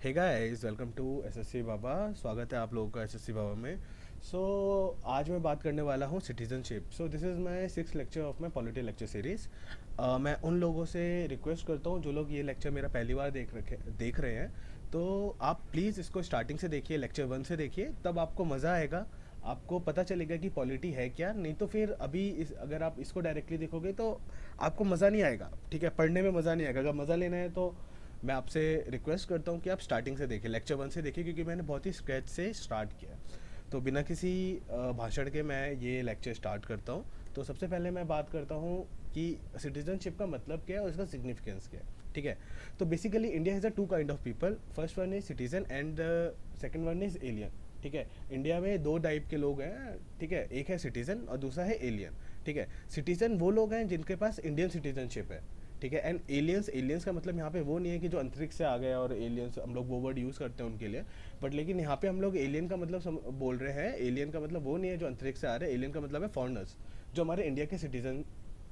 Hey guys, welcome to SSC Baba. स्वागत है आप लोगों का एसएससी बाबा में। सो आज मैं बात करने वाला हूँ citizenship. So this is my 6th lecture of my polity lecture series. मैं उन लोगों से रिक्वेस्ट करता हूँ जो लोग ये लेक्चर मेरा पहली बार देख रहे हैं, तो आप प्लीज़ इसको स्टार्टिंग से देखिए, लेक्चर 1 से देखिए, तब आपको मज़ा आएगा। आपको पता चलेगा कि पॉलिटी है क्या। नहीं तो फिर अगर आप इसको डायरेक्टली देखोगे तो आपको मज़ा नहीं आएगा। ठीक है, पढ़ने में मज़ा नहीं आएगा। अगर मज़ा लेना है तो मैं आपसे रिक्वेस्ट करता हूँ कि आप स्टार्टिंग से देखिए, लेक्चर 1 से देखिए, क्योंकि मैंने बहुत ही स्क्रैच से स्टार्ट किया है। तो बिना किसी भाषण के मैं ये लेक्चर स्टार्ट करता हूँ। तो सबसे पहले मैं बात करता हूँ कि सिटीजनशिप का मतलब क्या है और इसका सिग्निफिकेंस क्या है। ठीक है, तो basically India has a two kind of people. First one is citizen and second one is alien. ठीक है, इंडिया में दो टाइप के लोग हैं। ठीक है, एक है सिटीजन और दूसरा है एलियन। ठीक है, सिटीजन वो लोग हैं जिनके पास इंडियन सिटीजनशिप है। ठीक है, एंड एलियंस, एलियंस का मतलब यहाँ पे वो नहीं है कि जो अंतरिक्ष से आ गए और एलियंस हम लोग वो वर्ड यूज़ करते हैं उनके लिए। बट लेकिन यहाँ पे हम लोग एलियन का मतलब बोल रहे हैं। एलियन का मतलब वो नहीं है जो अंतरिक्ष से आ रहे हैं। एलियन का मतलब है फॉरेनर्स, जो हमारे इंडिया के सिटीजन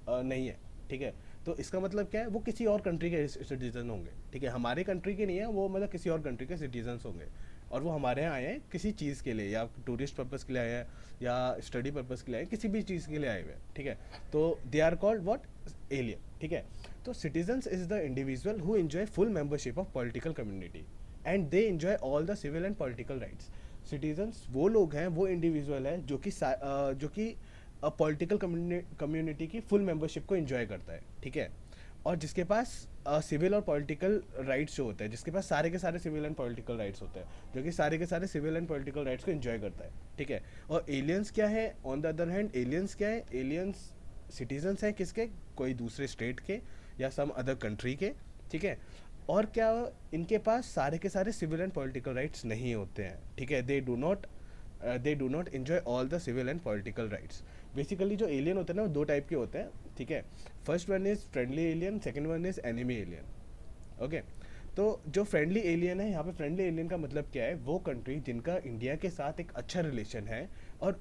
नहीं है। ठीक है, तो इसका मतलब क्या है, वो किसी और कंट्री के सिटीजन होंगे। ठीक है, हमारे कंट्री के नहीं है वो, मतलब किसी और कंट्री के सिटीजन होंगे। और वो हमारे यहाँ आए हैं किसी चीज़ के लिए, या टूरिस्ट पर्पज़ के लिए आए हैं, या स्टडी पर्पज़ के लिए आए हैं, किसी भी चीज़ के लिए आए हुए हैं। ठीक है, तो they are called what, alien. ठीक है, तो citizens is the individual who enjoy full membership of political community and they enjoy all the civil and political rights. Citizens वो लोग हैं, वो इंडिविजुअल है जो कि पॉलिटिकल कम्युनिटी की फुल मेंबरशिप को एंजॉय करता है। ठीक है, और जिसके पास सिविल और पॉलिटिकल राइट्स जो होते हैं, जिसके पास सारे के सारे सिविल एंड पॉलिटिकल राइट्स होते हैं, जो कि सारे के सारे सिविल एंड पॉलिटिकल राइट्स को एंजॉय करता है। ठीक है, और एलियंस क्या है, on the other hand aliens क्या है, एलियंस सिटीजन्स हैं किसके, कोई दूसरे स्टेट के या सम अदर कंट्री के। ठीक है, और क्या, इनके पास सारे के सारे सिविल एंड पॉलिटिकल राइट्स नहीं होते हैं। ठीक है, they do not enjoy all the civil and political rights. Basically जो एलियन होते हैं ना, वो दो टाइप के होते हैं। ठीक है, first one is friendly alien, second one is enemy alien. Okay, तो जो फ्रेंडली एलियन है, यहाँ पे फ्रेंडली एलियन का मतलब क्या है, वो कंट्री जिनका इंडिया के साथ एक अच्छा रिलेशन है, और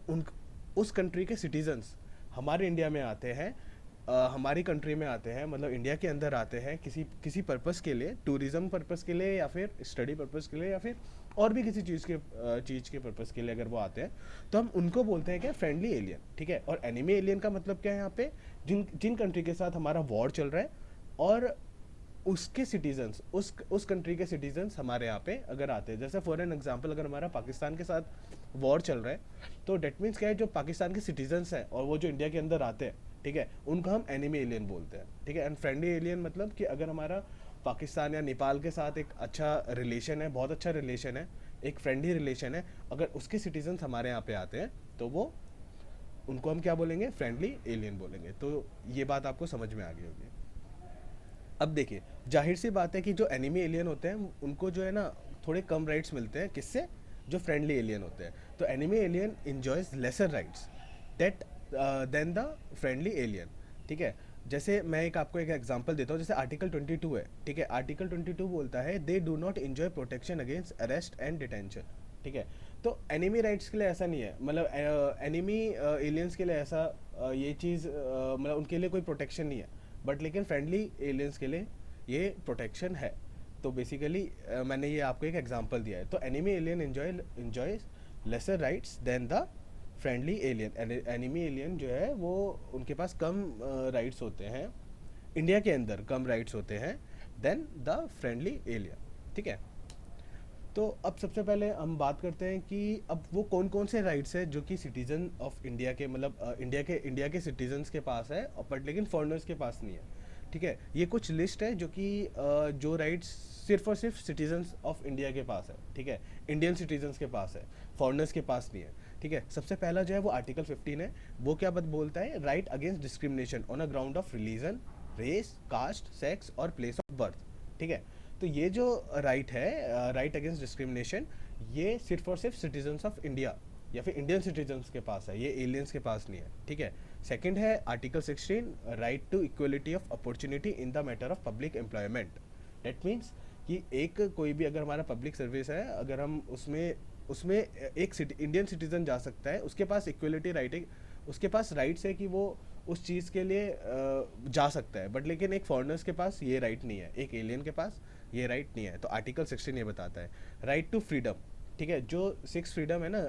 उस कंट्री के सिटीजन्स हमारे इंडिया में आते हैं, हमारी कंट्री में आते हैं, मतलब इंडिया के अंदर आते हैं किसी किसी पर्पज़ के लिए, टूरिज़्म पर्पज़ के लिए, या फिर स्टडी पर्पज़ के लिए, या फिर और भी किसी चीज़ के पर्पज़ के लिए अगर वो आते हैं, तो हम उनको बोलते हैं क्या, फ्रेंडली एलियन। ठीक है, और एनिमी एलियन का मतलब क्या है, यहाँ पे जिन जिन कंट्री के साथ हमारा वॉर चल रहा है, और उसके सिटीजन्स, उस कंट्री के सिटीजन्स हमारे यहाँ पे अगर आते हैं। जैसे फॉर एन एग्जांपल, अगर हमारा पाकिस्तान के साथ वॉर चल रहा है, तो डेट मीन्स क्या है, जो पाकिस्तान के सिटीजन्स हैं और वो जो इंडिया के अंदर आते हैं, ठीक है, उनको हम एनिमी एलियन बोलते हैं। ठीक है, एंड फ्रेंडली एलियन मतलब कि अगर हमारा पाकिस्तान या नेपाल के साथ एक अच्छा रिलेशन है, बहुत अच्छा रिलेशन है, एक फ्रेंडली रिलेशन है, अगर उसके सिटीजन्स हमारे यहाँ पे आते हैं, तो वो उनको हम क्या बोलेंगे, फ्रेंडली एलियन बोलेंगे। तो ये बात आपको समझ में आ गई होगी। अब देखिए, जाहिर सी बात है कि जो एनिमी एलियन होते हैं उनको जो है ना, थोड़े कम राइट्स मिलते हैं, किससे, जो फ्रेंडली एलियन होते हैं। तो enemy alien enjoys lesser rights that than the friendly alien. ठीक है, जैसे मैं आपको एक एग्जांपल देता हूँ। जैसे आर्टिकल 22 है। ठीक है, आर्टिकल 22 बोलता है they do not enjoy protection against arrest and detention. ठीक है, तो एनिमी राइट्स के लिए ऐसा नहीं है, मतलब एनिमी एलियंस के लिए ऐसा ये चीज़ मतलब उनके लिए कोई प्रोटेक्शन नहीं है। बट लेकिन फ्रेंडली एलियंस के लिए ये प्रोटेक्शन है। तो बेसिकली मैंने ये आपको एक एग्जांपल दिया है। तो enemy alien enjoy lesser rights than the friendly alien. Enemy alien जो है वो, उनके पास कम राइट्स होते हैं, इंडिया के अंदर कम राइट्स होते हैं देन द फ्रेंडली एलियन। ठीक है, तो अब सबसे पहले हम बात करते हैं कि अब वो कौन कौन से राइट्स है जो कि सिटीजन ऑफ इंडिया के, मतलब इंडिया के सिटीजन्स के पास है, बट लेकिन फॉरेनर्स के पास नहीं है। ठीक है, ये कुछ लिस्ट है जो कि जो राइट्स सिर्फ और सिर्फ सिटीजन्स ऑफ इंडिया के पास है। ठीक है, इंडियन सिटीजन्स के पास है, फॉरेनर्स के पास नहीं है। ठीक है, सबसे पहला जो है वो आर्टिकल 15 है। वो क्या बात बोलता है, right against discrimination on a ground of religion, race, caste, sex और प्लेस ऑफ बर्थ। ठीक है, तो ये जो राइट है, राइट अगेंस्ट डिस्क्रिमिनेशन, ये सिर्फ और सिर्फ सिटीजन्स ऑफ इंडिया या फिर इंडियन सिटीजन्स के पास है, ये एलियंस के पास नहीं है। ठीक है, सेकंड है article 16, right to equality of opportunity in the matter of public employment. That means कि एक कोई भी अगर हमारा पब्लिक सर्विस है, अगर हम उसमें उसमें एक इंडियन सिटीजन जा सकता है, उसके पास इक्वलिटी राइट है, उसके पास राइट्स है कि वो उस चीज़ के लिए जा सकता है। बट लेकिन एक फॉरेनर्स के पास ये राइट नहीं है, एक एलियन के पास ये राइट नहीं है। तो आर्टिकल 16 ये बताता है राइट टू फ्रीडम, ठीक है। जो 6 फ्रीडम है ना,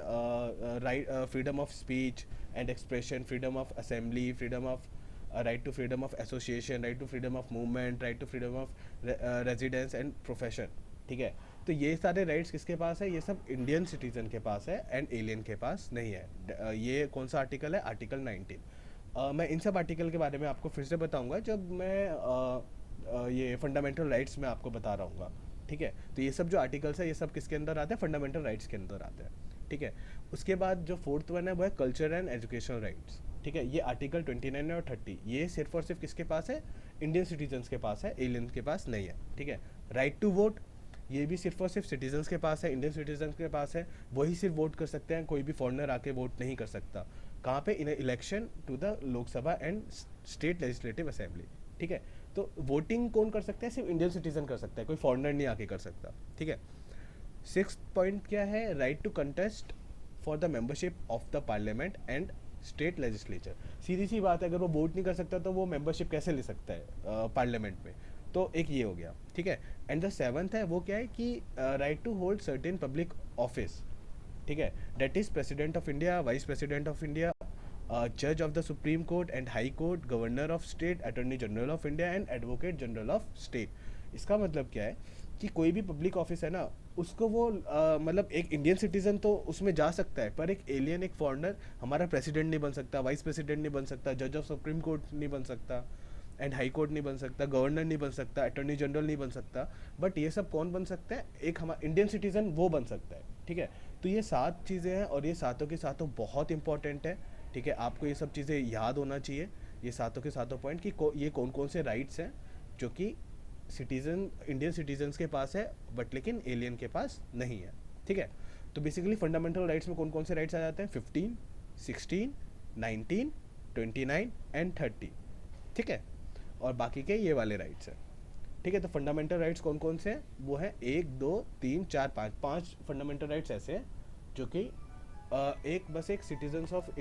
right, freedom of speech and expression, freedom of assembly, freedom of right to freedom of association, right to freedom of movement, right to freedom of residence and profession, ठीक है। तो ये सारे राइट्स किसके पास है? ये सब इंडियन सिटीजन के पास है एंड एलियन के पास नहीं है। ये कौन सा आर्टिकल है? आर्टिकल 19। मैं इन सब आर्टिकल के बारे में आपको फिर से बताऊंगा जब मैं ये फंडामेंटल राइट्स में आपको बता रहा हूँ, ठीक है। तो ये सब जो आर्टिकल्स है ये सब किसके अंदर आते हैं? फंडामेंटल राइट्स के अंदर आते हैं, ठीक है। उसके बाद जो फोर्थ वन है वो है कल्चर एंड एजुकेशनल राइट्स, ठीक है। ये आर्टिकल 29 और 30 ये सिर्फ और सिर्फ किसके पास है? इंडियन सिटीजन्स के पास है, एलियंस के पास नहीं है, ठीक है। राइट टू वोट ये भी सिर्फ और सिर्फ सिटीजन्स के पास है, इंडियन सिटीजन के पास है, वही सिर्फ वोट कर सकते हैं, कोई भी फॉरनर आके वोट नहीं कर सकता। कहाँ पे? In election to the Lok Sabha and state legislative assembly, ठीक है। तो वोटिंग कौन कर सकता है? सिर्फ इंडियन सिटीजन कर सकता है, कोई फॉरनर नहीं आके कर सकता, ठीक है। 6th पॉइंट क्या है? Right to contest for the membership of the parliament and state legislature. सीधी सी बात है, अगर वो वोट नहीं कर सकता तो वो मेंबरशिप कैसे ले सकता है पार्लियामेंट में? तो एक ये हो गया, ठीक है। एंड द 7th है वो क्या है कि right to hold certain public office, ठीक है। That is president of India, vice president of India, जज of the supreme court and high court, governor of state, attorney general of India and advocate general of state. इसका मतलब क्या है कि कोई भी पब्लिक ऑफिस है ना, उसको वो मतलब एक इंडियन सिटीजन तो उसमें जा सकता है, पर एक एलियन, एक फॉरनर हमारा प्रेसिडेंट नहीं बन सकता, वाइस प्रेसिडेंट नहीं बन सकता, जज ऑफ सुप्रीम कोर्ट नहीं बन सकता एंड हाई कोर्ट नहीं बन सकता, गवर्नर नहीं बन सकता, अटॉर्नी जनरल नहीं बन सकता। बट ये सब कौन बन सकता है? एक हमारा इंडियन सिटीजन वो बन सकता है, ठीक है। तो ये 7 चीज़ें हैं और ये सातों के सातों बहुत इंपॉर्टेंट है, ठीक है। आपको ये सब चीज़ें याद होना चाहिए, ये सातों के सातों पॉइंट कि ये कौन कौन से राइट्स हैं जो कि सिटीजन, इंडियन सिटीजन्स के पास है बट लेकिन एलियन के पास नहीं है, ठीक है। तो बेसिकली फंडामेंटल राइट्स में कौन कौन से राइट्स आ जाते हैं? 15, 16, 19, 29 एंड 30, ठीक है। और बाकी के ये वाले राइट्स हैं, ठीक है। तो फंडामेंटल राइट्स कौन कौन से हैं? वो है 1, 2, 3, 4, 5 फंडामेंटल राइट्स ऐसे हैं जो कि एक citizens of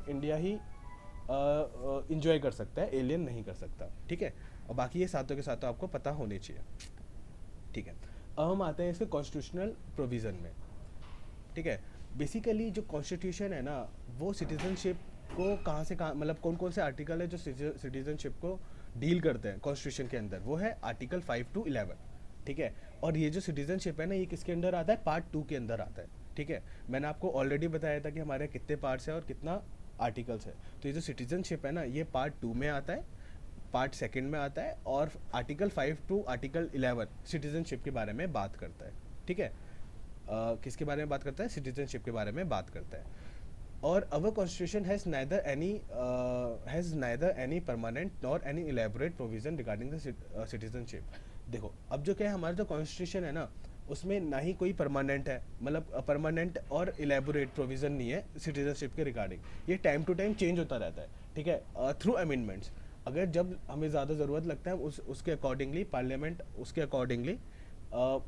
India he enjoy कर सकता है, एलियन नहीं कर सकता, ठीक है। और बाकी ये सातों के सातों आपको पता होने चाहिए, ठीक है। अब हम आते हैं इसके कॉन्स्टिट्यूशनल प्रोविज़न में, ठीक है। बेसिकली जो कॉन्स्टिट्यूशन है ना, वो सिटीजनशिप को कहाँ से कहाँ, मतलब कौन कौन से आर्टिकल है जो सिटीजनशिप को डील करते हैं कॉन्स्टिट्यूशन के अंदर? वो है आर्टिकल 5 to 11, ठीक है। और ये जो सिटीजनशिप है ना, ये किसके अंदर आता है? पार्ट 2 के अंदर आता है, ठीक है। मैंने आपको ऑलरेडी बताया था कि हमारे कितने पार्ट्स हैं और कितना आर्टिकल्स है। तो ये जो सिटीजनशिप है ना, ये पार्ट 2 में आता है, पार्ट 2 में आता है, और आर्टिकल 5 to आर्टिकल 11 सिटीजनशिप के बारे में बात करता है, ठीक है। किसके बारे में बात करता है? सिटीजनशिप के बारे में बात करता है। और our constitution has neither any permanent nor any elaborate provision regarding the citizenship. देखो, अब जो क्या है, हमारा जो कॉन्स्टिट्यूशन है ना, उसमें ना ही कोई परमानेंट है, मतलब परमानेंट और इलेबोरेट प्रोविज़न नहीं है सिटीजनशिप के रिगार्डिंग। ये टाइम टू टाइम चेंज होता रहता है, ठीक है, थ्रू अमेंडमेंट्स। अगर जब हमें ज़्यादा ज़रूरत लगता है उसके अकॉर्डिंगली पार्लियामेंट उसके अकॉर्डिंगली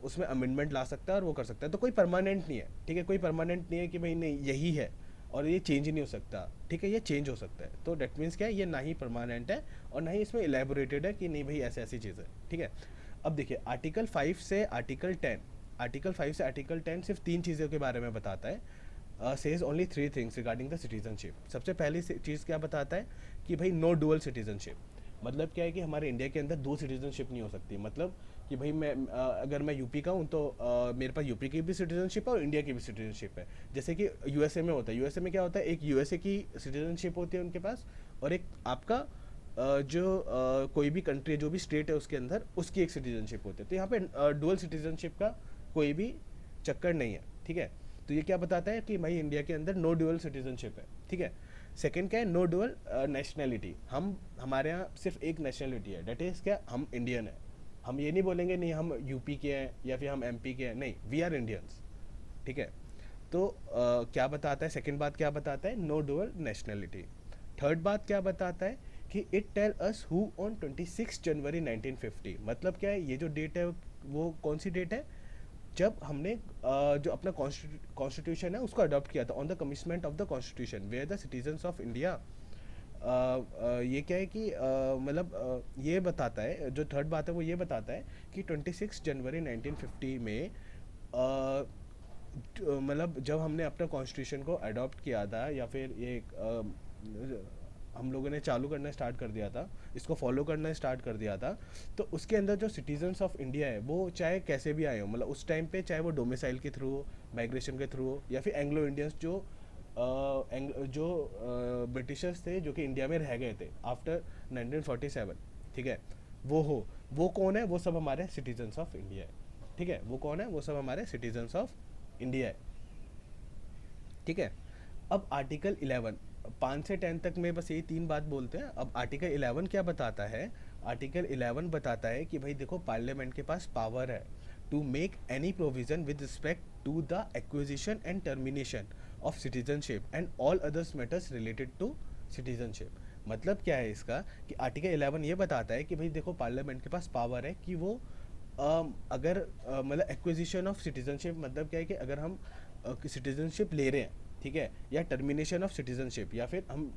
उसमें अमेंडमेंट ला सकता है और वो कर सकता है। तो कोई परमानेंट नहीं है, ठीक है, कोई परमानेंट नहीं है कि भाई नहीं यही है और ये चेंज ही नहीं हो सकता, ठीक है, ये चेंज हो सकता है। तो डेट मीन्स क्या है, ये ना ही परमानेंट है और ना ही इसमें इलेबोरेटेड है कि नहीं भाई ऐसे ऐसी चीज़ है, ठीक है। अब देखिए, आर्टिकल 5 से आर्टिकल 10 सिर्फ 3 चीज़ों के बारे में बताता है। Says only 3 things regarding the citizenship. सबसे पहली चीज़ क्या बताता है कि भाई नो डुअल सिटीजनशिप। मतलब क्या है कि हमारे इंडिया के अंदर 2 सिटीजनशिप नहीं हो सकती। मतलब कि भाई मैं अगर मैं यूपी का हूँ तो मेरे पास यूपी की भी सिटीजनशिप है और इंडिया की भी सिटीजनशिप है। जैसे कि यूएसए में होता है, यूएसए में क्या होता है, एक यूएसए की सिटीजनशिप होती है उनके पास, और एक आपका कोई भी कंट्री, जो भी स्टेट है उसके अंदर, उसकी एक सिटीजनशिप होती है। तो यहाँ पे डुअल सिटीजनशिप का कोई भी चक्कर नहीं है, ठीक है। तो ये क्या बताता है कि भाई इंडिया के अंदर नो डुअल सिटीजनशिप है, ठीक है। सेकंड क्या है? No dual nationality. हमारे यहाँ सिर्फ एक नेशनैलिटी है, डेट इज़ क्या, हम इंडियन है। हम ये नहीं बोलेंगे नहीं हम यूपी के हैं या फिर हम एमपी के हैं, नहीं, वी आर इंडियंस, ठीक है। तो क्या बताता है, सेकंड बात क्या बताता है? No dual nationality. थर्ड बात क्या बताता है कि it tell us who on 26 January 1950। मतलब क्या है, ये जो डेट है वो कौन सी डेट है? जब हमने जो अपना कॉन्स्टिट्यूशन है उसको अडॉप्ट किया था, on the commitment of the constitution where the citizens of India ये क्या है कि मतलब ये बताता है, जो थर्ड बात है वो ये बताता है कि 26 जनवरी 1950 में मतलब जब हमने अपना कॉन्स्टिट्यूशन को अडॉप्ट किया था, या फिर ये हम लोगों ने चालू करना स्टार्ट कर दिया था, इसको फॉलो करना स्टार्ट कर दिया था, तो उसके अंदर जो सिटीजन्स ऑफ इंडिया है वो चाहे कैसे भी आए हो, मतलब उस टाइम पे चाहे वो डोमिसाइल के थ्रू हो, माइग्रेशन के थ्रू हो, या फिर एंग्लो इंडियंस जो ब्रिटिशर्स थे जो कि इंडिया में रह गए थे आफ्टर 1947, ठीक है, वो हो, वो कौन है, वो सब हमारे सिटीजन्स ऑफ इंडिया है। ठीक है, वो कौन है, वो सब हमारे सिटीजन्स ऑफ इंडिया है। ठीक है। अब आर्टिकल 11, 5 से 10 तक में बस यही तीन बात बोलते हैं। अब आर्टिकल 11 क्या बताता है? आर्टिकल 11 बताता है कि भाई देखो, पार्लियामेंट के पास पावर है to make any provision with respect to the acquisition and termination of citizenship and all others matters related to citizenship. मतलब क्या है इसका कि आर्टिकल 11 ये बताता है कि भाई देखो, पार्लियामेंट के पास पावर है कि वो अगर मतलब एक्विजिशन ऑफ सिटीजनशिप, मतलब क्या है कि अगर हम सिटीजनशिप ले रहे हैं, ठीक है, या टर्मिनेशन ऑफ सिटीजनशिप, या फिर हम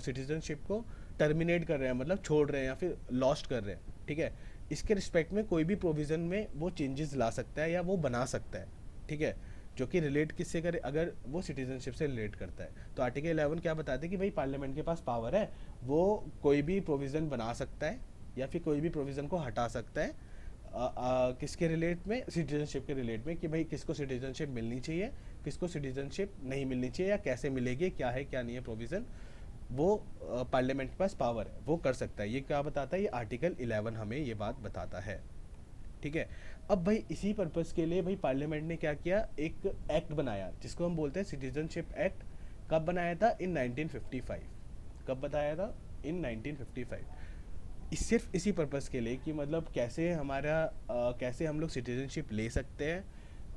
सिटीजनशिप को टर्मिनेट कर रहे हैं, मतलब छोड़ रहे हैं या फिर लॉस्ट कर रहे हैं, ठीक है, इसके रिस्पेक्ट में कोई भी प्रोविज़न में वो चेंजेस ला सकता है या वो बना सकता है। ठीक है, जो कि रिलेट किससे करे, अगर वो सिटीजनशिप से रिलेट करता है। तो आर्टिकल 11 क्या बताते हैं कि भाई पार्लियामेंट के पास पावर है, वो कोई भी प्रोविज़न बना सकता है या फिर कोई भी प्रोविज़न को हटा सकता है। किसके रिलेट में? सिटीजनशिप के रिलेट में, कि भाई किसको सिटीजनशिप मिलनी चाहिए, किसको सिटीजनशिप नहीं मिलनी चाहिए, या कैसे मिलेगी, क्या है क्या नहीं है प्रोविज़न, वो पार्लियामेंट के पास पावर है, वो कर सकता है। ये क्या बताता है? ये आर्टिकल 11 हमें ये बात बताता है। ठीक है। अब भाई इसी पर्पज़ के लिए भाई पार्लियामेंट ने क्या किया, एक एक्ट बनाया जिसको हम बोलते हैं सिटीजनशिप एक्ट। कब बनाया था? इन 1955। कब बताया था? इन 1955। सिर्फ इसी पर्पज़ के लिए कि मतलब कैसे हमारा कैसे हम लोग सिटीजनशिप ले सकते हैं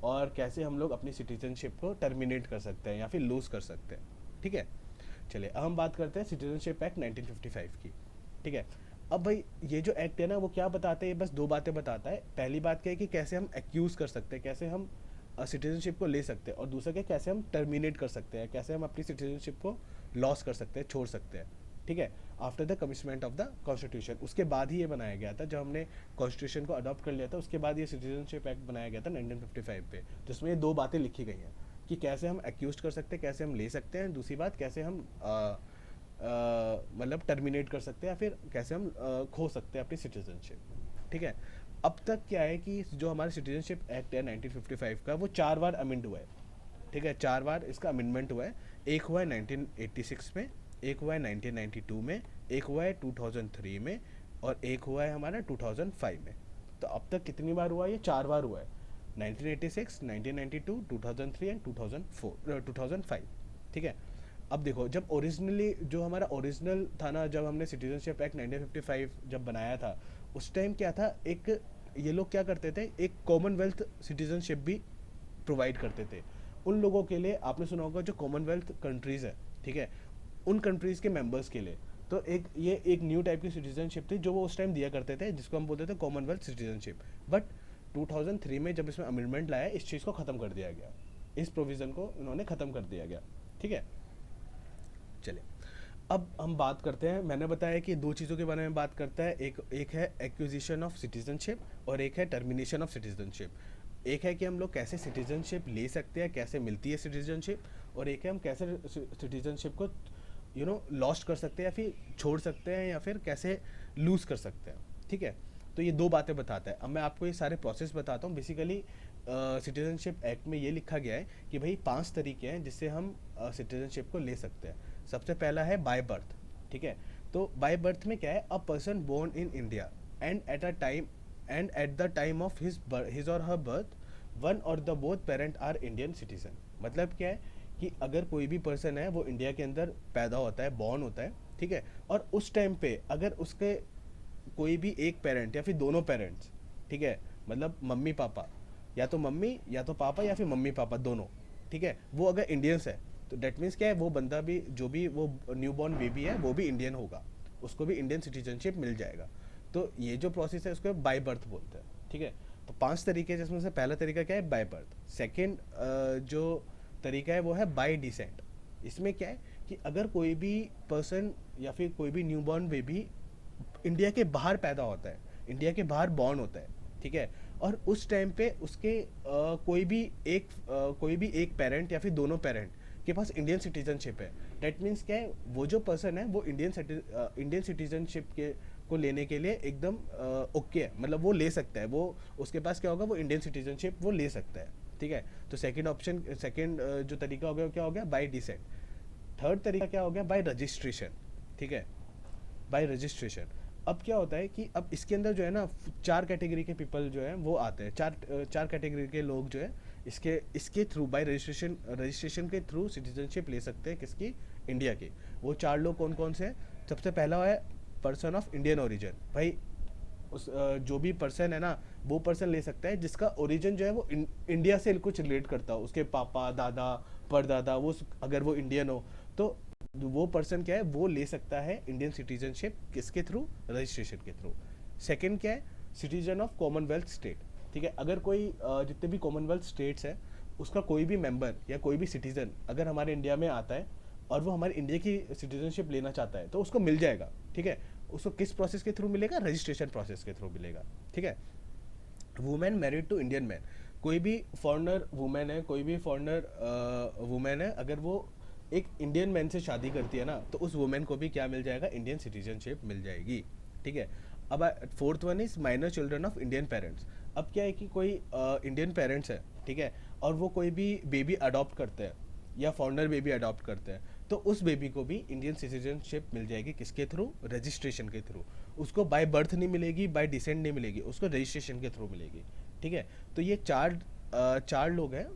और कैसे हम लोग अपनी सिटीजनशिप को टर्मिनेट कर सकते हैं या फिर लूज़ कर सकते हैं। ठीक है, चलिए अब हम बात करते हैं सिटीजनशिप एक्ट 1955 की। ठीक है। अब भाई ये जो एक्ट है ना, वो क्या बताते हैं? बस दो बातें बताता है। पहली बात क्या है कि कैसे हम एक्यूज़ कर सकते हैं, कैसे हम सिटीजनशिप को ले सकते हैं, और दूसरा क्या, कैसे हम टर्मिनेट कर सकते हैं, कैसे हम अपनी सिटीजनशिप को लॉस कर सकते हैं, छोड़ सकते हैं। ठीक है, after the commitment of the constitution, उसके बाद ही ये बनाया गया था। जब हमने कॉन्स्टिट्यूशन को अडॉप्ट कर लिया था, उसके बाद ये सिटीजनशिप एक्ट बनाया गया था 1955 पे, जिसमें ये दो बातें लिखी गई हैं कि कैसे हम एक्यूज कर सकते हैं, कैसे हम ले सकते हैं, दूसरी बात कैसे हम मतलब टर्मिनेट कर सकते हैं या फिर कैसे हम खो सकते हैं अपनी सिटीजनशिप। ठीक है। अब तक क्या है कि जो हमारा सिटीजनशिप एक्ट है 1955 का, वो 4 बार अमेंड हुआ है। ठीक है, 4 बार इसका अमेंडमेंट हुआ है। एक हुआ है 1986 में, एक हुआ है 1992 में, एक हुआ है 2003 में, और एक हुआ है हमारा 2005 में। तो अब तक कितनी बार हुआ है? ये 4 बार हुआ है। 1986, 1992, 2003 एंड 2005। ठीक है। अब देखो, जब ओरिजिनली जो हमारा ओरिजिनल था ना, जब हमने सिटीजनशिप एक्ट 1955 जब बनाया था, उस टाइम क्या था, एक ये लोग क्या करते थे, एक कॉमनवेल्थ सिटीजनशिप भी प्रोवाइड करते थे उन लोगों के लिए। आपने सुना होगा जो कॉमनवेल्थ कंट्रीज़ है, ठीक है, उन कंट्रीज़ के मेंबर्स के लिए। तो ये एक न्यू टाइप की सिटीजनशिप थी जो वो उस टाइम दिया करते थे, जिसको हम बोलते थे कॉमनवेल्थ सिटीजनशिप। बट 2003 में जब इसमें अमेंडमेंट लाया, इस चीज़ को ख़त्म कर दिया गया, इस प्रोविज़न को उन्होंने ख़त्म कर दिया गया। ठीक है, चले अब हम बात करते हैं। मैंने बताया कि दो चीज़ों के बारे में बात करता है, एक है एक्विजिशन ऑफ सिटीजनशिप और एक है टर्मिनेशन ऑफ सिटीजनशिप। एक है कि हम लोग कैसे सिटीजनशिप ले सकते हैं, कैसे मिलती है सिटीजनशिप, और एक है हम कैसे सिटीजनशिप को लॉस्ट कर सकते हैं या फिर छोड़ सकते हैं या फिर कैसे लूज़ कर सकते हैं। ठीक है, तो ये दो बातें बताता है। अब मैं आपको ये सारे प्रोसेस बताता हूँ। बेसिकली सिटीजनशिप एक्ट में ये लिखा गया है कि भाई 5 तरीके हैं जिससे हम सिटीजनशिप को ले सकते हैं। सबसे पहला है बाय बर्थ। ठीक है, तो बाय बर्थ में क्या है, a person born in India and at the time of his or her birth one or the both parent are Indian citizen. मतलब क्या है कि अगर कोई भी पर्सन है वो इंडिया के अंदर पैदा होता है, बॉर्न होता है, ठीक है, और उस टाइम पे अगर उसके कोई भी एक पेरेंट या फिर दोनों पेरेंट्स, ठीक है, मतलब मम्मी पापा, या तो मम्मी या तो पापा या फिर मम्मी पापा दोनों, ठीक है, वो अगर इंडियंस है, तो डेट मीन्स क्या है, वो बंदा भी, जो भी वो न्यू बॉर्न बेबी है, वो भी इंडियन होगा, उसको भी इंडियन सिटीजनशिप मिल जाएगा। तो ये जो प्रोसेस है उसको बाय बर्थ बोलते हैं। ठीक है, तो 5 तरीके हैं, जिसमें से पहला तरीका क्या है, बाय बर्थ। सेकेंड जो तरीका है वो है बाय डिसेंट। इसमें क्या है, कि अगर कोई भी पर्सन या फिर कोई भी न्यूबॉर्न बेबी इंडिया के बाहर पैदा होता है, इंडिया के बाहर बॉर्न होता है, ठीक है, और उस टाइम पे उसके कोई भी एक पेरेंट या फिर दोनों पेरेंट के पास इंडियन सिटीजनशिप है, डेट मीन्स क्या है, वो जो पर्सन है वो इंडियन सिटीजनशिप के को लेने के लिए एकदम ओके है, मतलब वो ले सकता है, वो उसके पास क्या होगा, वो इंडियन सिटीजनशिप वो ले सकता है, ठीक है। तो सेकंड जो तरीका हो गया वो क्या हो गया, बाय डिसेंट। थर्ड तरीका क्या हो गया, बाय रजिस्ट्रेशन, ठीक है, बाय रजिस्ट्रेशन। अब क्या होता है कि अब इसके अंदर जो है ना, चार कैटेगरी के पीपल जो है वो आते हैं, चार कैटेगरी के लोग जो है इसके इसके थ्रू बाय रजिस्ट्रेशन के थ्रू सिटीजनशिप ले सकते हैं, किसकी, इंडिया की। वो चार लोग कौन कौन से हैं? सबसे पहला है पर्सन ऑफ इंडियन ओरिजिन। भाई जो भी पर्सन है ना, वो पर्सन ले सकता है जिसका ओरिजिन जो है वो इंडिया से कुछ रिलेट करता हो, उसके पापा, दादा, परदादा, वो अगर वो इंडियन हो तो वो पर्सन क्या है, वो ले सकता है इंडियन सिटीजनशिप, किसके थ्रू, रजिस्ट्रेशन के थ्रू। सेकंड क्या है, सिटीजन ऑफ कॉमनवेल्थ स्टेट, ठीक है, अगर कोई जितने भी कॉमनवेल्थ स्टेट्स है उसका कोई भी मेंबर या कोई भी सिटीजन अगर हमारे इंडिया में आता है और वो हमारे इंडिया की सिटीजनशिप लेना चाहता है तो उसको मिल जाएगा, ठीक है। उसको किस प्रोसेस के थ्रू मिलेगा, रजिस्ट्रेशन प्रोसेस के थ्रू मिलेगा, ठीक है। Women married to Indian man, कोई भी फॉरनर वुमेन है, कोई भी फॉरनर वुमेन है, अगर वो एक इंडियन मैन से शादी करती है ना, तो उस वुमेन को भी क्या मिल जाएगा, इंडियन सिटीजनशिप मिल जाएगी, ठीक है। अब fourth one is minor children of Indian parents. अब क्या है कि कोई इंडियन पेरेंट्स है, ठीक है, और वो कोई भी बेबी अडॉप्ट करते हैं या फॉरनर बेबी अडॉप्ट करते हैं, तो उस बेबी को भी इंडियन सिटीजनशिप मिल जाएगी, किसके थ्रू, रजिस्ट्रेशन के थ्रू। उसको बाय बर्थ नहीं मिलेगी, बाय डिसेंट नहीं मिलेगी, उसको रजिस्ट्रेशन के थ्रू मिलेगी, ठीक है। तो ये चार लोग हैं,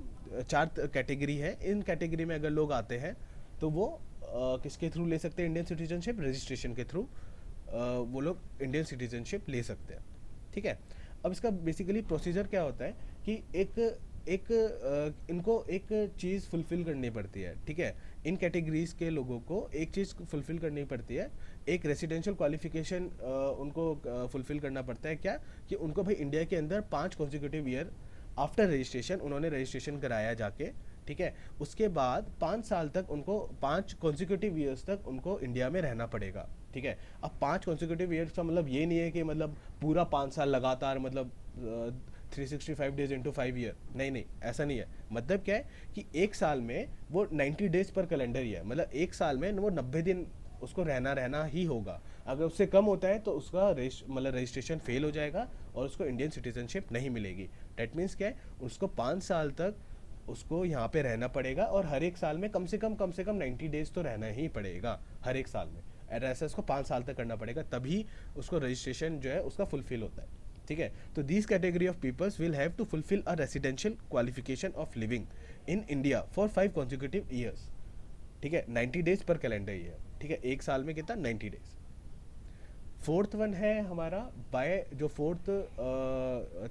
चार कैटेगरी है। इन कैटेगरी में अगर लोग आते हैं तो वो किसके थ्रू ले सकते हैं इंडियन सिटीजनशिप, रजिस्ट्रेशन के थ्रू वो लोग इंडियन सिटीजनशिप ले सकते हैं, ठीक है। अब इसका बेसिकली प्रोसीजर क्या होता है कि इनको एक चीज़ फुलफिल करनी पड़ती है, ठीक है। इन कैटेगरीज के लोगों को एक चीज़ फुलफिल करनी पड़ती है, एक रेसिडेंशियल क्वालिफिकेशन उनको फुलफिल करना पड़ता है, क्या कि उनको भाई इंडिया के अंदर 5 कॉन्जिक्यूटिव ईयर आफ्टर रजिस्ट्रेशन उन्होंने रजिस्ट्रेशन कराया जाके, ठीक है। उसके बाद 5 साल तक उनको 5 कॉन्जिक्यूटिव ईयर्स तक उनको इंडिया में रहना पड़ेगा, ठीक है। अब 5 कॉन्जिक्यूटिव ईयर्स का मतलब ये नहीं है कि मतलब पूरा 5 साल लगातार, मतलब 365 डेज इंटू 5 ईयर, नहीं नहीं, ऐसा नहीं है। मतलब क्या है कि एक साल में वो 90 डेज पर कैलेंडर ईयर, मतलब एक साल में वो 90 दिन उसको रहना ही होगा। अगर उससे कम होता है तो उसका मतलब रजिस्ट्रेशन फेल हो जाएगा और उसको इंडियन सिटीजनशिप नहीं मिलेगी। डेट मीन्स क्या है, उसको 5 साल तक उसको यहाँ पे रहना पड़ेगा और हर एक साल में कम से कम 90 डेज तो रहना ही पड़ेगा हर एक साल में। और ऐसा उसको 5 साल तक करना पड़ेगा, तभी उसको रजिस्ट्रेशन जो है उसका फुलफिल होता है, ठीक है। तो this category of peoples will have to fulfil a residential qualification of living in India for 5 consecutive years, ठीक है, 90 डेज पर कैलेंडर ईयर, ठीक है, एक साल में कितना, 90 डेज। फोर्थ वन है हमारा बाय, जो फोर्थ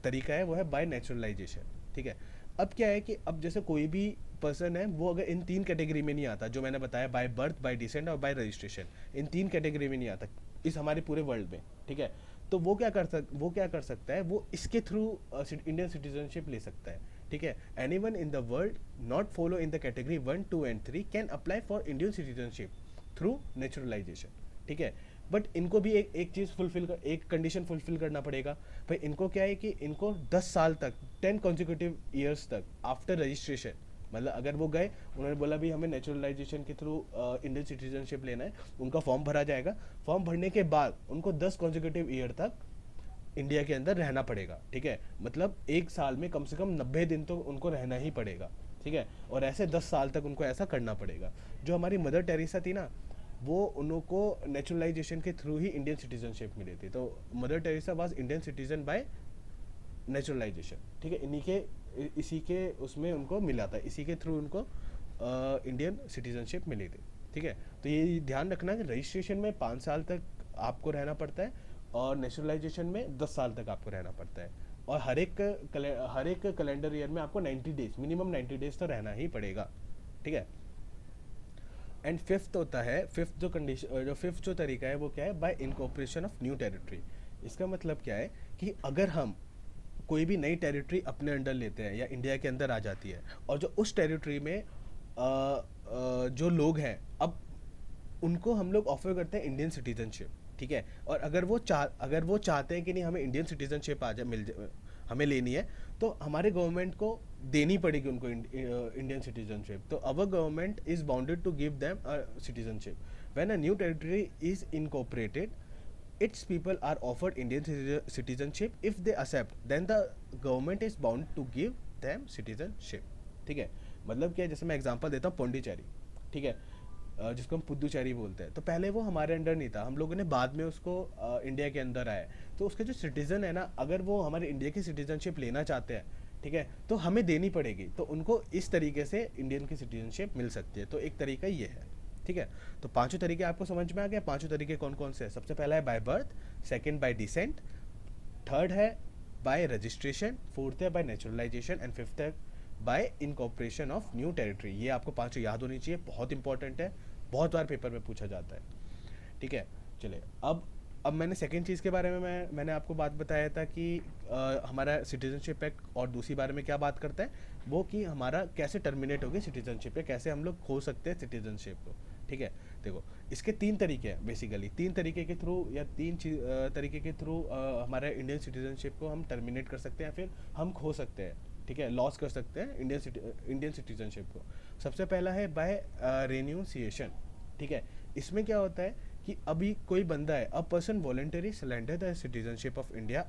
तरीका है वो है बाय नेचुरलाइजेशन, ठीक है। अब क्या है कि अब जैसे कोई भी पर्सन है वो अगर इन 3 कैटेगरी में नहीं आता जो मैंने बताया, बाय बर्थ, बाय डिसेंट और बाय रजिस्ट्रेशन, इन 3 कैटेगरी में नहीं आता इस हमारे पूरे वर्ल्ड में, ठीक है, तो वो क्या कर सकता है, वो इसके थ्रू इंडियन सिटीजनशिप ले सकता है, ठीक है। Anyone in the world not follow in the category 1, 2 and 3 can apply for Indian citizenship through naturalisation, ठीक है। बट इनको भी एक चीज़ एक कंडीशन फुलफिल करना पड़ेगा। भाई इनको क्या है कि इनको 10 साल तक, 10 कॉन्जिक्यूटिव ईयर्स तक आफ्टर रजिस्ट्रेशन, मतलब अगर वो गए, उन्होंने बोला भी हमें नेचुरलाइजेशन के थ्रू इंडियन सिटीजनशिप लेना है, उनका फॉर्म भरा जाएगा। फॉर्म भरने के बाद उनको 10 कॉन्जिक्यूटिव ईयर तक इंडिया के अंदर रहना पड़ेगा, ठीक है। मतलब एक साल में कम से कम 90 दिन तो उनको रहना ही पड़ेगा, ठीक है। और ऐसे 10 साल तक उनको ऐसा करना पड़ेगा। जो हमारी मदर टेरेसा थी ना, वो उनको नेचुरलाइजेशन के थ्रू ही इंडियन सिटीजनशिप मिली थी। तो mother Teresa was Indian citizen bye naturalisation, ठीक है। इसी के उसमें उनको मिला था, इसी के थ्रू उनको इंडियन सिटीजनशिप मिली थी, ठीक है। तो ये ध्यान रखना कि रजिस्ट्रेशन में 5 साल तक आपको रहना पड़ता है और नेचुरलाइजेशन में 10 साल तक आपको रहना पड़ता है। और हर एक कैलेंडर ईयर में आपको 90 डेज, मिनिमम 90 डेज तो रहना ही पड़ेगा, ठीक है। एंड फिफ्थ होता है, फिफ्थ जो तरीका है वो क्या है, bye incorporation of new territory. इसका मतलब क्या है कि अगर हम कोई भी नई टेरिटरी अपने अंडर लेते हैं या इंडिया के अंदर आ जाती है और जो उस टेरिटरी में जो लोग हैं, अब उनको हम लोग ऑफर करते हैं इंडियन सिटीजनशिप, ठीक है। और अगर वो चाहते हैं कि नहीं हमें इंडियन सिटीजनशिप आ जाए, हमें लेनी है, तो हमारे गवर्नमेंट को देनी पड़ेगी उनको इंडियन सिटीजनशिप। तो our government is bounded to give them citizenship. When a new territory is incorporated, its people are offered Indian citizenship. If they accept, then the government is bound to give them citizenship, ठीक है। मतलब क्या है, जैसे मैं example देता हूँ पौंडीचेरी, ठीक है, जिसको हम पुद्दुचेरी बोलते हैं। तो पहले वो हमारे अंडर नहीं था, हम लोगों ने बाद में उसको इंडिया के अंदर आया। तो उसके जो सिटीज़न है ना, अगर वो हमारे इंडिया की सिटीजनशिप लेना चाहते हैं, ठीक है, तो हमें देनी पड़ेगी। तो उनको इस तरीके से इंडियन की सिटीजनशिप मिल सकती है। तो एक तरीका ये है, ठीक है। तो पांचों तरीके आपको समझ में आ गया। पांचों तरीके कौन कौन से हैं? सबसे पहला है by birth, second by decent, third है बाय रजिस्ट्रेशन, फोर्थ है बाय नेचुरलाइजेशन एंड फिफ्थ है bye incorporation of new territory. ये आपको पांचों याद होनी चाहिए, बहुत इंपॉर्टेंट है, बहुत बार पेपर में पूछा जाता है, ठीक है। चलिए, अब मैंने सेकेंड चीज़ के बारे में मैंने आपको बात बताया था कि हमारा सिटीजनशिप एक्ट और दूसरी बारे में क्या बात करता है, वो कि हमारा कैसे टर्मिनेट होगी सिटीजनशिप, या कैसे हम लोग खो सकते हैं सिटीजनशिप को, ठीक है। देखो, इसके तीन तरीके हैं बेसिकली। तीन तरीके के थ्रू या तरीके के थ्रू हमारे इंडियन सिटीजनशिप को हम टर्मिनेट कर सकते हैं, या फिर हम खो सकते हैं, ठीक है, लॉस कर सकते हैं इंडियन सिटीजनशिप को। सबसे पहला है बाय रेन्यूसिएशन, ठीक है। इसमें क्या होता है कि अभी कोई बंदा है, a person voluntary surrender the citizenship of India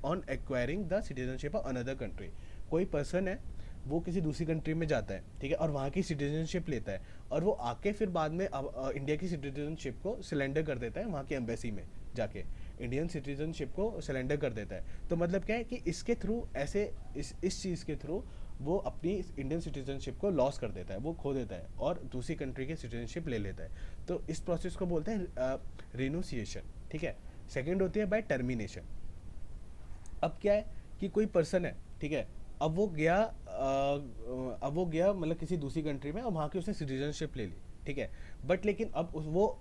on acquiring the citizenship of another country. कोई पर्सन है, वो किसी दूसरी कंट्री में जाता है, ठीक है, और वहाँ की सिटीजनशिप लेता है, और वो आके फिर बाद में इंडिया की सिटीजनशिप को सिलेंडर कर देता है वहाँ की एम्बेसी में जाके, इंडियन सिटीजनशिप को सिलेंडर कर देता है। तो मतलब क्या है कि इसके थ्रू ऐसे इस चीज़ के थ्रू वो अपनी इंडियन सिटीजनशिप को लॉस कर देता है, वो खो देता है और दूसरी कंट्री की सिटीजनशिप ले लेता है। तो इस प्रोसेस को बोलते हैं रिनोसिएशन, ठीक है। सेकेंड होती है बाय टर्मिनेशन। अब क्या है कि कोई पर्सन है, ठीक है, अब वो गया मतलब किसी दूसरी कंट्री में, और वहाँ की उसने सिटीजनशिप ले ली, ठीक है। बट लेकिन अब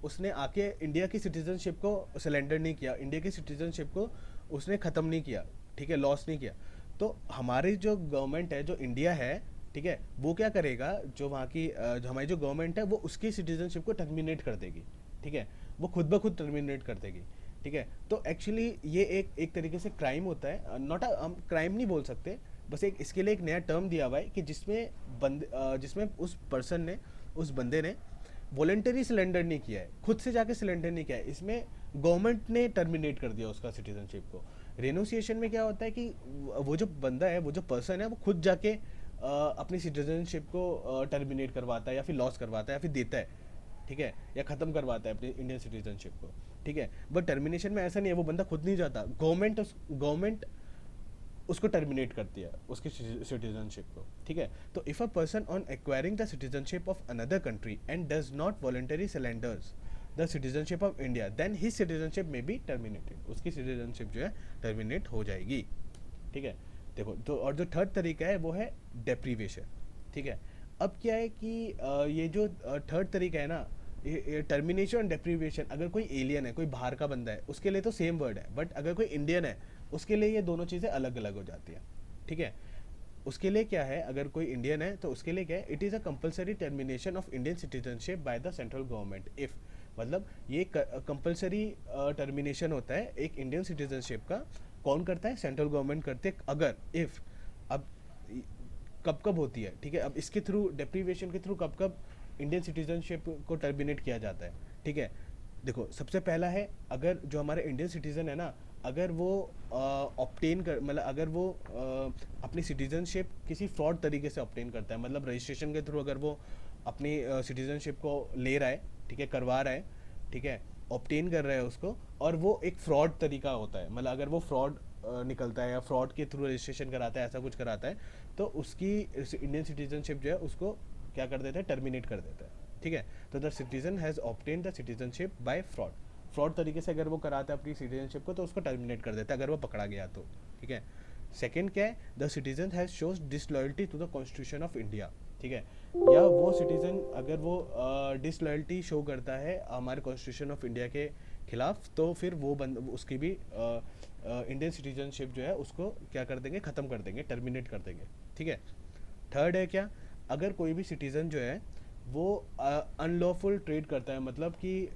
उसने आके इंडिया की सिटीजनशिप को सिलेंडर नहीं किया, इंडिया की सिटीजनशिप को उसने ख़त्म नहीं किया, ठीक है, लॉस नहीं किया। तो हमारी जो गवर्नमेंट है, जो इंडिया है, ठीक है, वो क्या करेगा, जो वहाँ की जो हमारी जो गवर्नमेंट है, वो उसकी सिटीजनशिप को टर्मिनेट कर देगी, ठीक है, वो खुद ब खुद टर्मिनेट कर देगी, ठीक है। तो एक्चुअली ये एक तरीके से क्राइम होता है, नॉट हम क्राइम नहीं बोल सकते, बस एक इसके लिए एक नया टर्म दिया हुआ है कि जिसमें उस पर्सन ने, उस बंदे ने वॉलेंटरी सिलेंडर नहीं किया है, खुद से जाके सिलेंडर नहीं किया है, इसमें गवर्नमेंट ने टर्मिनेट कर दिया उसका सिटीजनशिप को। रेनोसिएशन में क्या होता है कि वो जो बंदा है, वो जो पर्सन है, वो खुद जाके अपनी सिटीजनशिप को टर्मिनेट करवाता है, या फिर लॉस करवाता है, या फिर देता है, ठीक है, या ख़त्म करवाता है अपनी इंडियन सिटीजनशिप को, ठीक है। बट टर्मिनेशन में ऐसा नहीं है, वो बंदा खुद नहीं जाता, गवर्नमेंट उसको टर्मिनेट करती है, उसकी सिटीजनशिप को, ठीक है। तो if a person on acquiring the citizenship of another country and does not voluntary surrenders the citizenship of India, then his citizenship may be terminated, उसकी सिटीजनशिप जो है टर्मिनेट हो जाएगी, ठीक है। देखो, तो और जो थर्ड तरीका है वो है डेप्रीवेशन, ठीक है। अब क्या है कि ये जो थर्ड तरीका है ना, टर्मिनेशन और डेप्रीवेशन, अगर कोई एलियन है, कोई बाहर का बंदा है, उसके लिए तो सेम वर्ड है, बट अगर कोई इंडियन है, उसके लिए ये दोनों चीज़ें अलग अलग हो जाती हैं, ठीक है। उसके लिए क्या है, अगर कोई इंडियन है तो उसके लिए क्या है, it is a compulsory termination of Indian citizenship by the central government if, मतलब ये कंपलसरी टर्मिनेशन होता है एक इंडियन सिटीजनशिप का। कौन करता है? सेंट्रल गवर्नमेंट करते हैं, अगर इफ़। अब कब कब होती है, ठीक है, अब इसके थ्रू, डेप्रीवेशन के थ्रू कब कब इंडियन सिटीजनशिप को टर्मिनेट किया जाता है, ठीक है। देखो, सबसे पहला है, अगर जो हमारे इंडियन सिटीज़न है ना, अगर वो ऑप्टेन कर, मतलब अगर वो अपनी सिटीजनशिप किसी फ्रॉड तरीके से ऑप्टेन करता है, मतलब रजिस्ट्रेशन के थ्रू अगर वो अपनी सिटीजनशिप को ले रहा है, ठीक है, करवा रहा है, ठीक है, ऑप्टेन कर रहा है उसको, और वो एक फ्रॉड तरीका होता है, मतलब अगर वो फ्रॉड निकलता है या फ्रॉड के थ्रू रजिस्ट्रेशन कराता है, ऐसा कुछ कराता है, तो उसकी इंडियन सिटीजनशिप जो है उसको क्या कर देता है, टर्मिनेट कर देता है, ठीक है। तो the citizen has obtain the citizenship by fraud तरीके से अगर वो कराता है अपनी सिटीजनशिप को, तो उसको टर्मिनेट कर देता है अगर वो पकड़ा गया तो, ठीक है। सेकेंड क्या है, the citizen has shows disloyalty to the constitution of India, ठीक है, या वो सिटीजन अगर वो डिसलॉयल्टी शो करता है हमारे कॉन्स्टिट्यूशन ऑफ इंडिया के खिलाफ, तो फिर वो उसकी भी इंडियन सिटीजनशिप जो है उसको क्या कर देंगे, ख़त्म कर देंगे, टर्मिनेट कर देंगे, ठीक है। थर्ड है क्या, अगर कोई भी सिटीज़न जो है वो अनलॉफुल ट्रेड करता है, मतलब कि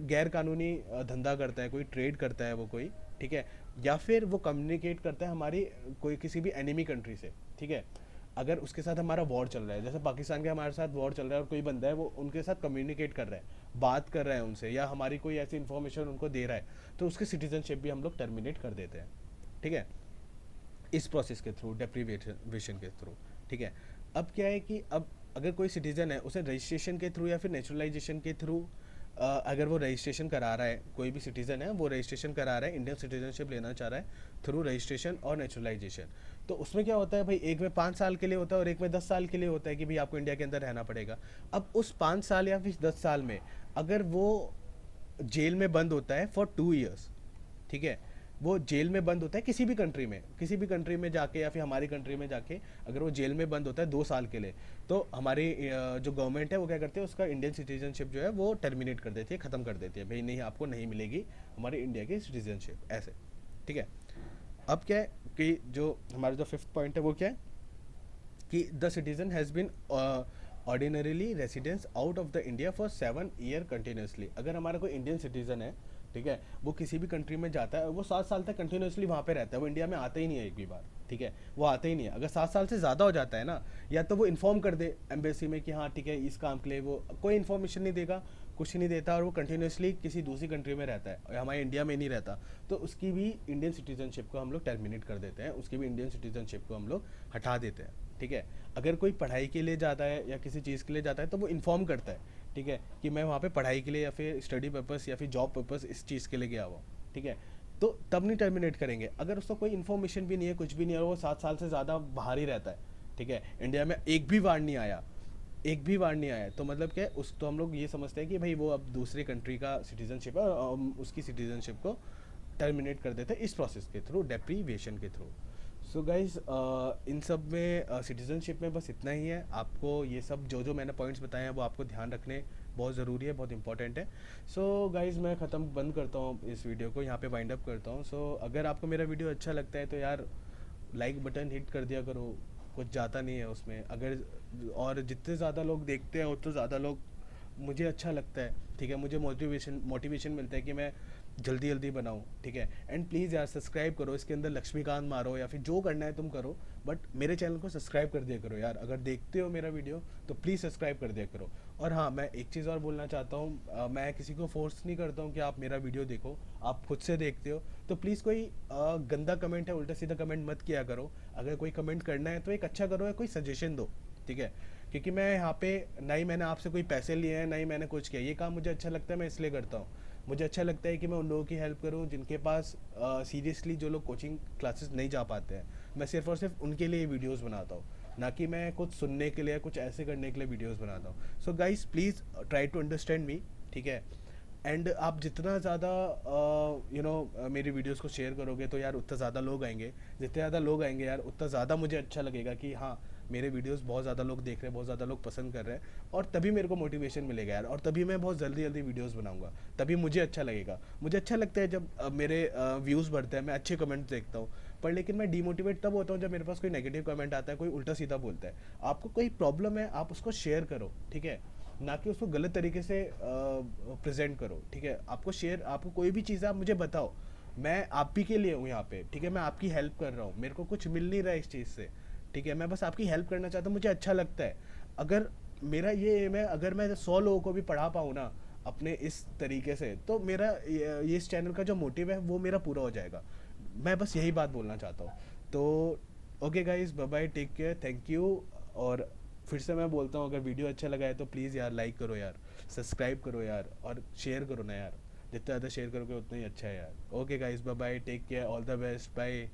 गैर कानूनी धंधा करता है, कोई ट्रेड करता है वो कोई, ठीक है। या फिर वो कम्युनिकेट करता है हमारी कोई किसी भी एनिमी कंट्री से, ठीक है। अगर उसके साथ हमारा वॉर चल रहा है, जैसे पाकिस्तान के हमारे साथ वॉर चल रहा है और कोई बंदा है वो उनके साथ कम्युनिकेट कर रहा है, बात कर रहा है उनसे, या हमारी कोई ऐसी इन्फॉर्मेशन उनको दे रहा है, तो उसकी सिटीजनशिप भी हम लोग टर्मिनेट कर देते हैं, ठीक है, इस प्रोसेस के थ्रू, डेप्रीवेशन के थ्रू, ठीक है। अब क्या है कि अब अगर कोई सिटीज़न है उसे रजिस्ट्रेशन के थ्रू या फिर नेचुरलाइजेशन के थ्रू, अगर वो रजिस्ट्रेशन करा रहा है, कोई भी सिटीज़न है वो रजिस्ट्रेशन करा रहा है, इंडियन सिटीजनशिप लेना चाह रहा है थ्रू रजिस्ट्रेशन और नेचुरलाइजेशन, तो उसमें क्या होता है भाई, एक में 5 साल के लिए होता है और एक में 10 साल के लिए होता है कि भाई आपको इंडिया के अंदर रहना पड़ेगा। अब उस 5 साल या फिर 10 साल में अगर वो जेल में बंद होता है फॉर 2 ईयर्स, ठीक है, वो जेल में बंद होता है किसी भी कंट्री में, किसी भी कंट्री में जाके या फिर हमारी कंट्री में जाके अगर वो जेल में बंद होता है 2 साल के लिए, तो हमारी जो गवर्नमेंट है वो क्या करती है, उसका इंडियन सिटीजनशिप जो है वो टर्मिनेट कर देती है, ख़त्म कर देती है, भाई नहीं आपको नहीं मिलेगी हमारी इंडिया की सिटीजनशिप, ऐसे, ठीक है। अब क्या है कि जो हमारा जो फिफ्थ पॉइंट है वो क्या है कि the citizen has been ordinarily residence out of the India for 7 year continuously. अगर हमारा कोई इंडियन सिटीजन है, ठीक है, वो किसी भी कंट्री में जाता है, वो 7 साल तक कंटिन्यूसली वहाँ पे रहता है, वो इंडिया में आता ही नहीं है एक भी बार, ठीक है, वो आता ही नहीं है। अगर 7 साल से ज़्यादा हो जाता है ना, या तो वो इन्फॉर्म कर दे एम्बेसी में कि हाँ ठीक है इस काम के लिए, वो कोई इन्फॉर्मेशन नहीं देगा, कुछ नहीं देता, और वो कंटिन्यूसली किसी दूसरी कंट्री में रहता है और हमारे इंडिया में नहीं रहता, तो उसकी भी इंडियन सिटीजनशिप को हम लोग टर्मिनेट कर देते हैं, उसकी भी इंडियन सिटीजनशिप को हम लोग हटा देते हैं, ठीक है। अगर कोई पढ़ाई के लिए जाता है या किसी चीज़ के लिए जाता है तो वो इन्फॉर्म करता है, ठीक है, कि मैं वहाँ पे पढ़ाई के लिए या फिर स्टडी पर्पस या फिर जॉब पर्पस इस चीज़ के लिए गया हुआ, ठीक है, तो तब नहीं टर्मिनेट करेंगे। अगर उसको कोई इन्फॉर्मेशन भी नहीं है, कुछ भी नहीं है, और वो 7 साल से ज़्यादा बाहर ही रहता है, ठीक है, इंडिया में एक भी बार नहीं आया, एक भी बार नहीं आया, तो मतलब क्या है, उस तो हम लोग ये समझते हैं कि भाई वो अब दूसरी कंट्री का सिटीजनशिप है और हम उसकी सिटीजनशिप को टर्मिनेट कर देते हैं इस प्रोसेस के थ्रू, डेप्रीवेशन के थ्रू। सो गाइज इन सब में सिटीजनशिप में बस इतना ही है, आपको ये सब जो जो मैंने पॉइंट्स बताए हैं वो आपको ध्यान रखने बहुत ज़रूरी है, बहुत इंपॉर्टेंट है। सो गाइज मैं ख़त्म बंद करता हूँ इस वीडियो को, यहाँ पे वाइंड अप करता हूँ। सो अगर आपको मेरा वीडियो अच्छा लगता है तो यार लाइक बटन हिट कर दिया करो, कुछ जाता नहीं है उसमें, अगर और जितने ज़्यादा लोग देखते हैं उतने ज़्यादा लोग मुझे अच्छा लगता है, ठीक है, मुझे मोटिवेशन मिलता है कि मैं जल्दी जल्दी बनाऊँ, ठीक है। एंड प्लीज़ यार सब्सक्राइब करो, इसके अंदर लक्ष्मीकांत मारो या फिर जो करना है तुम करो, बट मेरे चैनल को सब्सक्राइब कर दिया करो यार, अगर देखते हो मेरा वीडियो तो प्लीज़ सब्सक्राइब कर दिया करो। और हाँ, मैं एक चीज़ और बोलना चाहता हूँ, मैं किसी को फोर्स नहीं करता हूँ कि आप मेरा वीडियो देखो, आप खुद से देखते हो, तो प्लीज़ कोई गंदा कमेंट है, उल्टा सीधा कमेंट मत किया करो। अगर कोई कमेंट करना है तो एक अच्छा करो या कोई सजेशन दो, ठीक है, क्योंकि मैं यहाँ पे ना ही मैंने आपसे कोई पैसे लिए हैं, ना ही मैंने कुछ किया, ये काम मुझे अच्छा लगता है, मैं इसलिए करता हूँ। मुझे अच्छा लगता है कि मैं उन लोगों की हेल्प करूँ जिनके पास सीरियसली जो लोग कोचिंग क्लासेस नहीं जा पाते हैं, मैं सिर्फ और सिर्फ उनके लिए वीडियोस बनाता हूँ, ना कि मैं कुछ सुनने के लिए कुछ ऐसे करने के लिए वीडियोस बनाता हूँ। So guys please try to understand me, ठीक है। एंड आप जितना ज़्यादा मेरी वीडियोस को शेयर करोगे तो यार उतना ज़्यादा लोग आएंगे, जितने ज़्यादा लोग आएंगे यार उतना ज़्यादा मुझे अच्छा लगेगा कि हाँ मेरे वीडियोस बहुत ज़्यादा लोग देख रहे हैं, बहुत ज़्यादा लोग पसंद कर रहे हैं, और तभी मेरे को मोटिवेशन मिलेगा यार, और तभी मैं बहुत जल्दी जल्दी वीडियोस बनाऊंगा, तभी मुझे अच्छा लगेगा। मुझे अच्छा लगता है जब मेरे व्यूज़ बढ़ते हैं, मैं अच्छे कमेंट्स देखता हूँ, पर लेकिन मैं डीमोटिवेट तब होता हूँ जब मेरे पास कोई नेगेटिव कमेंट आता है, कोई उल्टा सीधा बोलता है। आपको कोई प्रॉब्लम है आप उसको शेयर करो, ठीक है, ना कि उसको गलत तरीके से प्रेजेंट करो, ठीक है। आपको कोई भी चीज़ आप मुझे बताओ, मैं आप ही के लिए हूँ यहाँ पे, ठीक है, मैं आपकी हेल्प कर रहा हूँ, मेरे को कुछ मिल नहीं रहा है इस चीज़ से, ठीक है, मैं बस आपकी हेल्प करना चाहता हूँ, मुझे अच्छा लगता है। अगर मेरा ये एम है, अगर मैं 100 लोगों को भी पढ़ा पाऊँ ना अपने इस तरीके से, तो मेरा ये इस चैनल का जो मोटिव है वो मेरा पूरा हो जाएगा। मैं बस यही बात बोलना चाहता हूँ। तो okay guys, bye bye, take care, thank you. और फिर से मैं बोलता हूँ, अगर वीडियो अच्छा लगा है तो प्लीज़ यार लाइक करो यार, सब्सक्राइब करो यार, और शेयर करो ना यार, जितना ज़्यादा शेयर करोगे उतना ही अच्छा है यार। Okay guys, bye bye, take care, all the best, bye.